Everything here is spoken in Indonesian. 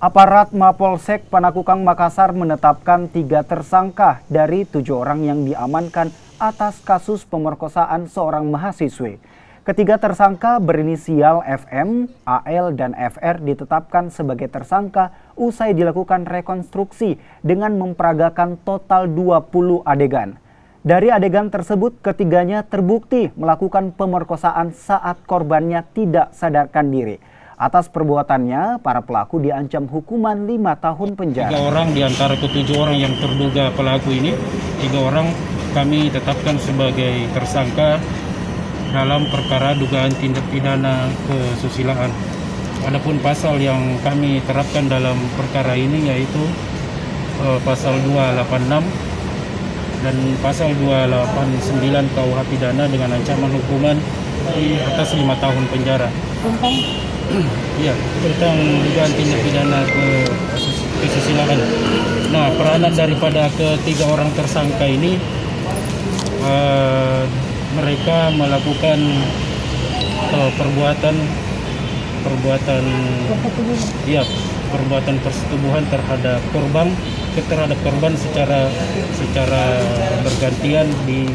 Aparat Mapolsek Panakukang Makassar menetapkan 3 tersangka dari 7 orang yang diamankan atas kasus pemerkosaan seorang mahasiswi. Ketiga tersangka berinisial FM, AL, dan FR ditetapkan sebagai tersangka usai dilakukan rekonstruksi dengan memperagakan total 20 adegan. Dari adegan tersebut, ketiganya terbukti melakukan pemerkosaan saat korbannya tidak sadarkan diri. Atas perbuatannya, para pelaku diancam hukuman 5 tahun penjara. 3 orang di antara ke-7 orang yang terduga pelaku ini, 3 orang kami tetapkan sebagai tersangka dalam perkara dugaan tindak pidana kesusilaan. Adapun pasal yang kami terapkan dalam perkara ini yaitu pasal 286 dan pasal 289 KUH pidana dengan ancaman hukuman di atas 5 tahun penjara. Ya, tentang dugaan tindak pidana kesusilaan. Nah, peranan daripada ketiga orang tersangka ini, mereka melakukan perbuatan persetubuhan terhadap korban secara bergantian di